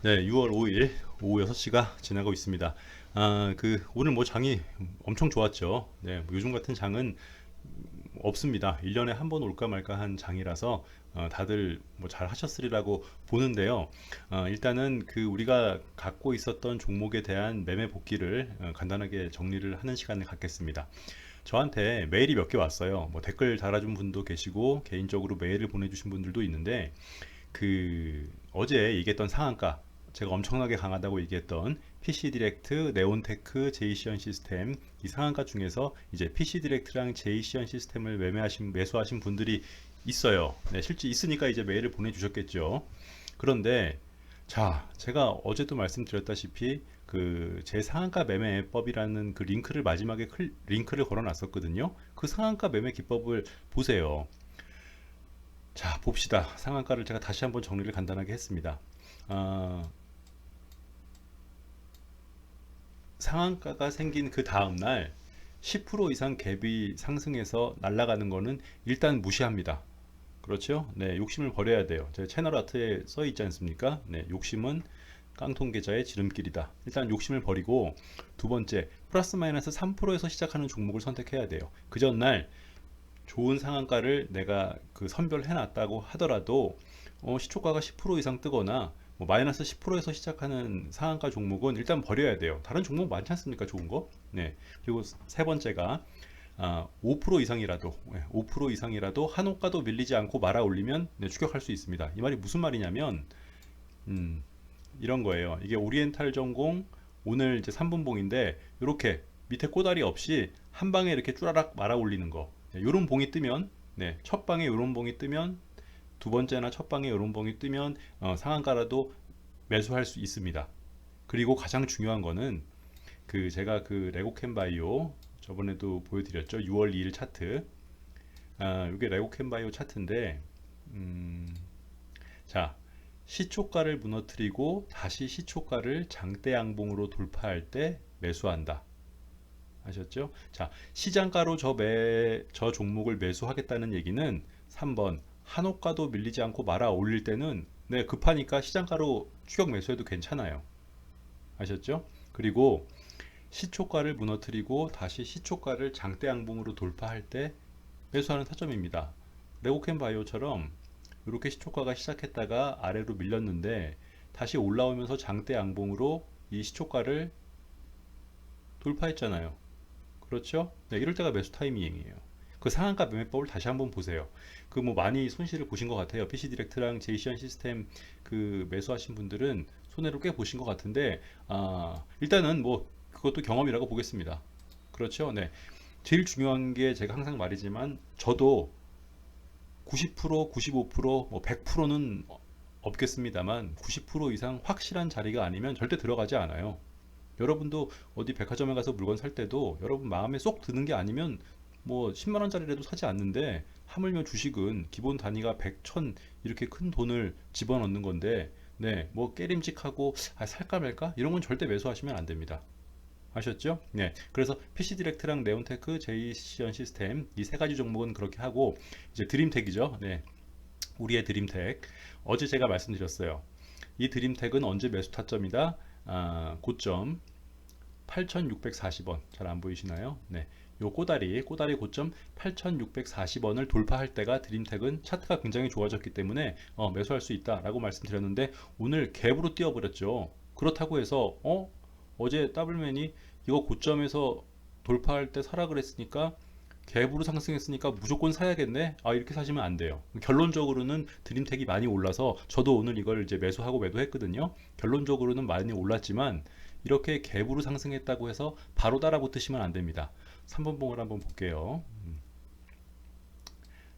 네, 6월 5일 오후 6시가 지나고 있습니다. 오늘 뭐 장이 엄청 좋았죠. 네, 뭐 요즘 같은 장은 없습니다. 1년에 한 번 올까 말까 한 장이라서 다들 뭐 잘 하셨으리라고 보는데요. 일단은 그 우리가 갖고 있었던 종목에 대한 매매 복귀를 간단하게 정리를 하는 시간을 갖겠습니다. 저한테 메일이 몇 개 왔어요. 뭐 댓글 달아준 분도 계시고 개인적으로 메일을 보내주신 분들도 있는데 어제 얘기했던 상한가 제가 엄청나게 강하다고 얘기했던 PC 디렉트, 네온테크, 제이시언 시스템 이 상한가 중에서 이제 PC 디렉트랑 제이시언 시스템을 매수하신 분들이 있어요. 네, 실제 있으니까 이제 메일을 보내주셨겠죠. 그런데 자, 제가 어제도 말씀드렸다시피 그 제 상한가 매매법이라는 그 링크를 마지막에 링크를 걸어놨었거든요. 그 상한가 매매 기법을 보세요. 자, 봅시다. 상한가를 제가 다시 한번 정리를 간단하게 했습니다. 아, 상한가가 생긴 그 다음날 10% 이상 갭이 상승해서 날아가는 거는 일단 무시합니다. 그렇죠? 네, 욕심을 버려야 돼요. 제 채널 아트에 써 있지 않습니까? 네, 욕심은 깡통 계좌의 지름길이다. 일단 욕심을 버리고 두 번째, 플러스 마이너스 3%에서 시작하는 종목을 선택해야 돼요. 그 전날 좋은 상한가를 내가 그 선별해 놨다고 하더라도 시초가가 10% 이상 뜨거나 뭐 마이너스 10%에서 시작하는 상한가 종목은 일단 버려야 돼요. 다른 종목 많지 않습니까? 좋은 거. 네. 그리고 세 번째가 5% 이상이라도 5% 이상이라도 한호가도 밀리지 않고 말아 올리면 네, 추격할 수 있습니다. 이 말이 무슨 말이냐면 음, 이런 거예요. 이게 오리엔탈 전공 오늘 이제 3분봉인데 이렇게 밑에 꼬다리 없이 한 방에 이렇게 쭈라락 말아 올리는 거. 네, 요런 봉이 뜨면 네, 첫 방에 요런 봉이 뜨면 두 번째나 첫 방에 요런 봉이 뜨면 상한가라도 매수할 수 있습니다. 그리고 가장 중요한 거는 제가 그 레고캠 바이오 저번에도 보여드렸죠. 6월 2일 차트. 이게 레고캠 바이오 차트인데 자, 시초가를 무너뜨리고 다시 시초가를 장대 양봉으로 돌파할 때 매수한다. 아셨죠? 자, 시장가로 저 종목을 매수하겠다는 얘기는 3번 한호가도 밀리지 않고 말아 올릴 때는 네, 급하니까 시장가로 추격 매수해도 괜찮아요. 아셨죠? 그리고 시초가를 무너뜨리고 다시 시초가를 장대 양봉으로 돌파할 때 매수하는 타점입니다. 레고캠 바이오처럼 이렇게 시초가가 시작했다가 아래로 밀렸는데 다시 올라오면서 장대 양봉으로 이 시초가를 돌파했잖아요. 그렇죠? 네, 이럴 때가 매수 타이밍이에요. 그 상한가 매매법을 다시 한번 보세요. 그 뭐 많이 손실을 보신 것 같아요. PC 디렉트랑 제이시언 시스템 그 매수하신 분들은 손해를 꽤 보신 것 같은데 일단은 뭐 그것도 경험이라고 보겠습니다. 그렇죠? 네. 제일 중요한 게 제가 항상 말이지만 저도 90%, 95%, 뭐 100%는 없겠습니다만 90% 이상 확실한 자리가 아니면 절대 들어가지 않아요. 여러분도 어디 백화점에 가서 물건 살 때도 여러분 마음에 쏙 드는 게 아니면 뭐 10만 원짜리라도 사지 않는데 하물며 주식은 기본 단위가 100, 1000 이렇게 큰 돈을 집어넣는 건데 네, 뭐 깨림직하고 살까 말까 이런 건 절대 매수하시면 안 됩니다. 아셨죠? 네. 그래서 PC 디렉트랑 네온테크, 제이시언 시스템 이 세 가지 종목은 그렇게 하고 이제 드림텍이죠. 네. 우리의 드림텍. 어제 제가 말씀드렸어요. 이 드림텍은 언제 매수 타점이다? 고점 8,640원. 잘 안 보이시나요? 네. 요 꼬다리 고점 8,640원을 돌파할 때가 드림텍은 차트가 굉장히 좋아졌기 때문에 매수할 수 있다라고 말씀드렸는데 오늘 갭으로 뛰어버렸죠. 그렇다고 해서 어제 더블맨이 이거 고점에서 돌파할 때 사라 그랬으니까 갭으로 상승했으니까 무조건 사야겠네. 이렇게 사시면 안 돼요. 결론적으로는 드림텍이 많이 올라서 저도 오늘 이걸 이제 매수하고 매도했거든요. 결론적으로는 많이 올랐지만 이렇게 갭으로 상승했다고 해서 바로 따라 붙으시면 안 됩니다. 3번 봉을 한번 볼게요.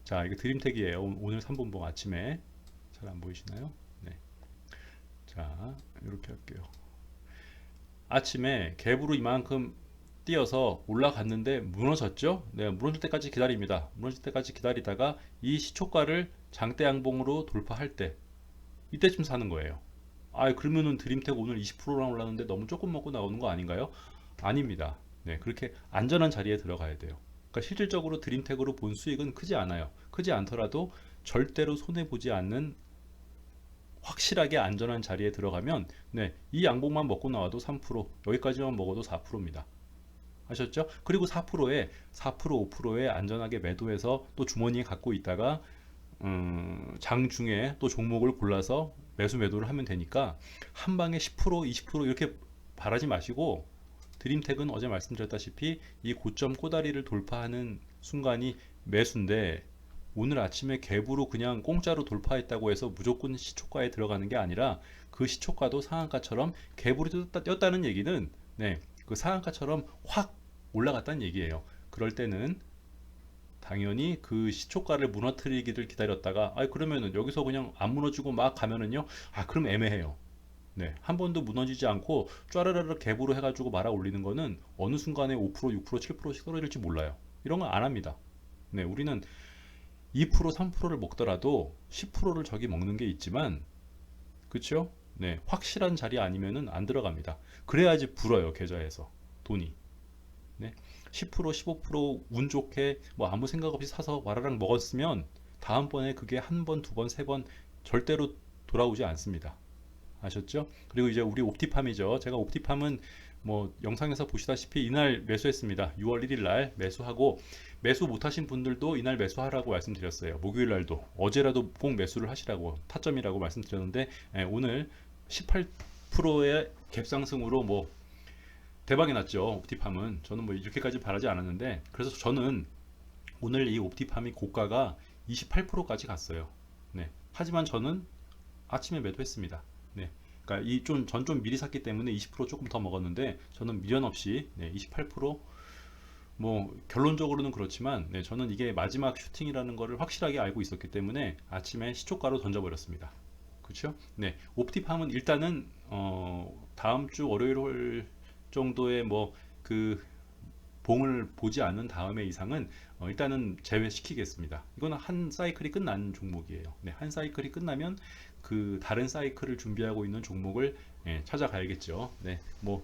자, 이거 드림텍이에요. 오늘 3번 봉 아침에 잘 안 보이시나요? 네. 자, 이렇게 할게요. 아침에 갭으로 이만큼 뛰어서 올라갔는데 무너졌죠? 네, 무너질 때까지 기다립니다. 무너질 때까지 기다리다가 이 시초가를 장대 양봉으로 돌파할 때 이때쯤 사는 거예요. 그러면은 드림텍 오늘 20%랑 올랐는데 너무 조금 먹고 나오는 거 아닌가요? 아닙니다. 네, 그렇게 안전한 자리에 들어가야 돼요. 그러니까 실질적으로 드림텍으로 본 수익은 크지 않아요. 크지 않더라도 절대로 손해 보지 않는 확실하게 안전한 자리에 들어가면 이 양봉만 먹고 나와도 3%, 여기까지만 먹어도 4%입니다. 아셨죠? 그리고 4%에 5%에 안전하게 매도해서 또 주머니에 갖고 있다가 장중에 또 종목을 골라서 매도를 하면 되니까 한 방에 10% 20% 이렇게 바라지 마시고, 드림텍은 어제 말씀드렸다시피 이 고점 꼬다리를 돌파하는 순간이 매수인데, 오늘 아침에 갭으로 그냥 공짜로 돌파했다고 해서 무조건 시초가에 들어가는 게 아니라 그 시초가도 상한가처럼 갭으로 떴다는 얘기는 그 상한가처럼 확 올라갔다는 얘기예요. 그럴 때는 당연히 그 시초가를 무너뜨리기를 기다렸다가, 그러면은 여기서 그냥 안 무너지고 막 가면은요, 그럼 애매해요. 한 번도 무너지지 않고 쫘르르르 갭으로 해가지고 말아 올리는 거는 어느 순간에 5%, 6%, 7%씩 떨어질지 몰라요. 이런 건 안 합니다. 우리는 2%, 3%를 먹더라도 10%를 저기 먹는 게 있지만, 그쵸? 확실한 자리 아니면은 안 들어갑니다. 그래야지 불어요, 계좌에서 돈이. 10%, 15%운 좋게 뭐 아무 생각 없이 사서 와라랑 먹었으면 다음번에 그게 한 번, 두 번, 세 번 절대로 돌아오지 않습니다. 아셨죠? 그리고 이제 우리 옵티팜이죠. 제가 옵티팜은 뭐 영상에서 보시다시피 이날 매수했습니다. 6월 1일 날 매수하고, 매수 못하신 분들도 이날 매수하라고 말씀드렸어요. 목요일 날도 어제라도 꼭 매수를 하시라고, 타점이라고 말씀드렸는데, 오늘 18%의 갭상승으로 뭐 대박이 났죠. 옵티팜은 저는 뭐 이렇게까지 바라지 않았는데, 그래서 저는 오늘 이 옵티팜이 고가가 28%까지 갔어요. 하지만 저는 아침에 매도했습니다. 그러니까 전 좀 미리 샀기 때문에 20% 조금 더 먹었는데, 저는 미련 없이 28%뭐 결론적으로는 그렇지만, 저는 이게 마지막 슈팅이라는 거를 확실하게 알고 있었기 때문에 아침에 시초가로 던져버렸습니다. 그렇죠? 옵티팜은 일단은 다음 주 월요일 정도의 뭐 그 봉을 보지 않는 다음에 이상은 일단은 제외시키겠습니다. 이거는 한 사이클이 끝난 종목이에요. 한 사이클이 끝나면 그 다른 사이클을 준비하고 있는 종목을 찾아가야겠죠. 뭐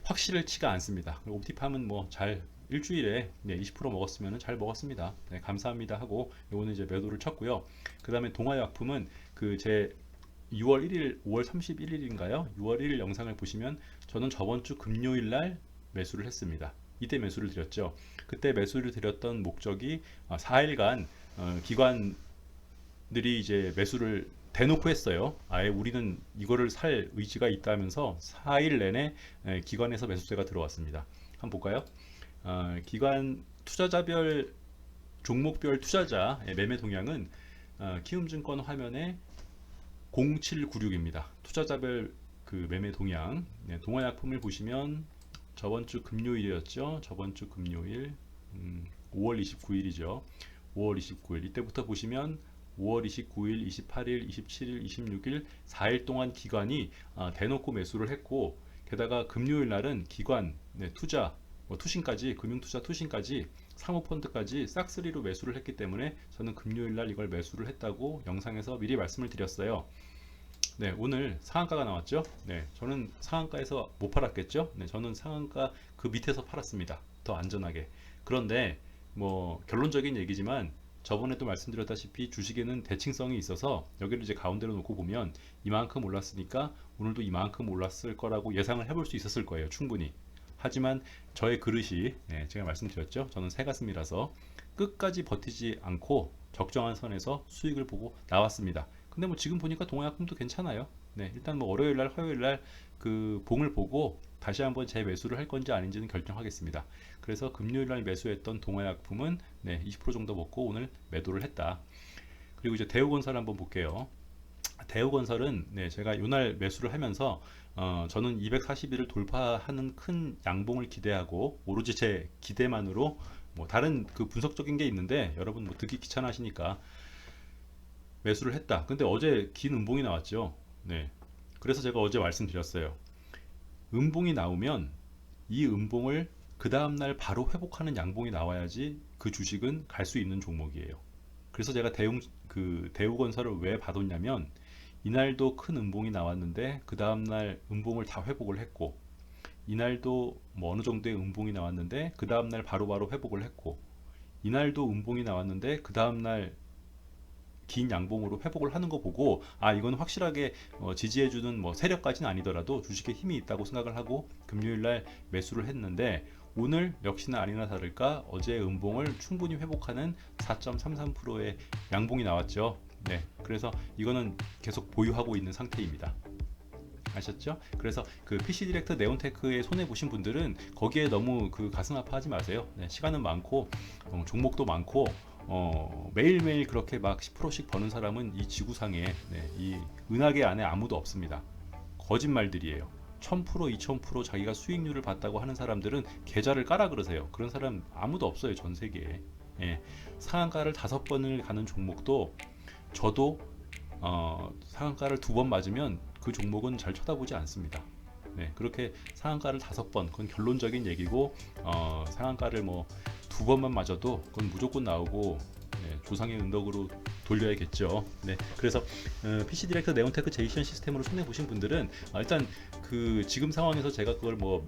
확실치가 않습니다. 옵티팜은 뭐 잘 일주일에 20% 먹었으면 잘 먹었습니다. 감사합니다 하고 요거는 이제 매도를 쳤고요. 그 다음에 동아약품은 그 제 6월 1일, 5월 31일인가요? 6월 1일 영상을 보시면 저는 저번 주 금요일 날 매수를 했습니다. 이때 매수를 드렸죠. 그때 매수를 드렸던 목적이 4일간 기관들이 이제 매수를 대놓고 했어요. 아예 우리는 이거를 살 의지가 있다면서 4일 내내 기관에서 매수세가 들어왔습니다. 한번 볼까요? 기관 투자자별, 종목별 투자자 매매 동향은 키움증권 화면에 0796입니다. 투자자별 그 매매 동향. 동아약품을 보시면 저번 주 금요일이었죠. 저번 주 금요일 5월 29일이죠. 5월 29일 이때부터 보시면 5월 29일, 28일, 27일, 26일 4일 동안 기관이 대놓고 매수를 했고, 게다가 금요일 날은 기관 투자 뭐 투신까지, 금융투자 투신까지, 사모펀드까지 싹쓸이로 매수를 했기 때문에 저는 금요일 날 이걸 매수를 했다고 영상에서 미리 말씀을 드렸어요. 오늘 상한가가 나왔죠. 저는 상한가에서 못 팔았겠죠. 저는 상한가 그 밑에서 팔았습니다. 더 안전하게. 그런데 뭐 결론적인 얘기지만, 저번에도 말씀드렸다시피 주식에는 대칭성이 있어서 여기를 이제 가운데로 놓고 보면 이만큼 올랐으니까 오늘도 이만큼 올랐을 거라고 예상을 해볼 수 있었을 거예요. 충분히. 하지만 저의 그릇이, 제가 말씀드렸죠. 저는 새가슴이라서 끝까지 버티지 않고 적정한 선에서 수익을 보고 나왔습니다. 근데 뭐 지금 보니까 동아약품도 괜찮아요. 일단 뭐 월요일 날, 화요일 날 그 봉을 보고 다시 한번 재매수를 할 건지 아닌지는 결정하겠습니다. 그래서 금요일 날 매수했던 동아약품은 20% 정도 먹고 오늘 매도를 했다. 그리고 이제 대우건설 한번 볼게요. 대우건설은 제가 이날 매수를 하면서 저는 240일을 돌파하는 큰 양봉을 기대하고, 오로지 제 기대만으로 뭐 다른 그 분석적인 게 있는데 여러분 뭐 듣기 귀찮아하시니까 매수를 했다. 근데 어제 긴 음봉이 나왔죠. 그래서 제가 어제 말씀드렸어요. 음봉이 나오면 이 음봉을 그 다음날 바로 회복하는 양봉이 나와야지 그 주식은 갈 수 있는 종목이에요. 그래서 제가 대우건설을 왜 봐뒀냐면, 이날도 큰 음봉이 나왔는데 그 다음날 음봉을 다 회복을 했고, 이날도 뭐 어느 정도의 음봉이 나왔는데 그 다음날 바로바로 회복을 했고, 이날도 음봉이 나왔는데 그 다음날 긴 양봉으로 회복을 하는 거 보고 이건 확실하게 지지해주는 뭐 세력까지는 아니더라도 주식에 힘이 있다고 생각을 하고 금요일날 매수를 했는데 오늘 역시나 아니나 다를까 어제 음봉을 충분히 회복하는 4.33%의 양봉이 나왔죠. 네, 그래서 이거는 계속 보유하고 있는 상태입니다. 아셨죠? 그래서 그 PC 디렉터 네온테크에 손해 보신 분들은 거기에 너무 그 가슴 아파하지 마세요. 네, 시간은 많고 종목도 많고 매일매일 그렇게 막 10%씩 버는 사람은 이 지구상에 이 은하계 안에 아무도 없습니다. 거짓말들이에요. 1000%, 2000% 자기가 수익률을 봤다고 하는 사람들은 계좌를 까라 그러세요. 그런 사람 아무도 없어요, 전 세계에. 예, 상한가를 5번을 가는 종목도 저도 상한가를 2번 맞으면 그 종목은 잘 쳐다보지 않습니다. 네, 그렇게 상한가를 5번, 그건 결론적인 얘기고 상한가를 뭐 2번만 맞아도 그건 무조건 나오고 조상의 은덕으로 돌려야겠죠. 네, 그래서 PC 디렉터 네온테크 제이션 시스템으로 손해 보신 분들은 일단 그 지금 상황에서 제가 그걸 뭐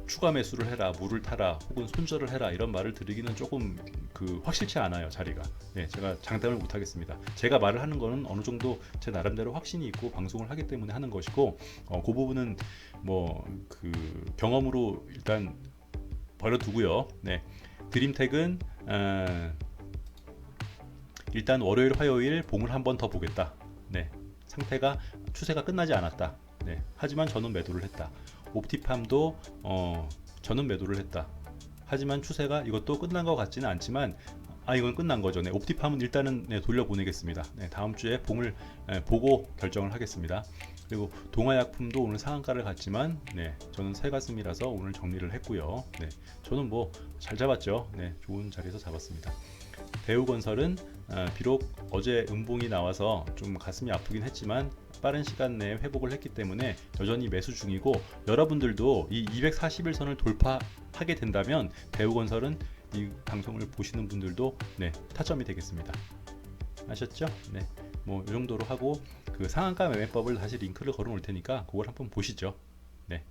추가 매수를 해라, 물을 타라, 혹은 손절을 해라 이런 말을 드리기는 조금 그 확실치 않아요, 자리가. 네, 제가 장담을 못 하겠습니다. 제가 말을 하는 거는 어느 정도 제 나름대로 확신이 있고 방송을 하기 때문에 하는 것이고, 그 부분은 뭐 그 경험으로 일단 버려두고요. 네, 드림텍은 일단 월요일, 화요일 봉을 한 번 더 보겠다. 네, 상태가 추세가 끝나지 않았다. 네, 하지만 저는 매도를 했다. 옵티팜도 저는 매도를 했다. 하지만 추세가 이것도 끝난 것 같지는 않지만 이건 끝난 거죠. 네, 옵티팜은 일단은 돌려보내겠습니다. 네, 다음 주에 봉을 보고 결정을 하겠습니다. 그리고 동아약품도 오늘 상한가를 갔지만 저는 새가슴이라서 오늘 정리를 했고요. 네, 저는 뭐 잘 잡았죠. 네, 좋은 자리에서 잡았습니다. 대우건설은 비록 어제 음봉이 나와서 좀 가슴이 아프긴 했지만 빠른 시간 내에 회복을 했기 때문에 여전히 매수 중이고, 여러분들도 이 241선을 돌파하게 된다면 대우건설은 이 방송을 보시는 분들도 타점이 되겠습니다. 아셨죠? 네, 뭐 이 정도로 하고 그 상한가 매매법을 다시 링크를 걸어 놓을 테니까 그걸 한번 보시죠. 네.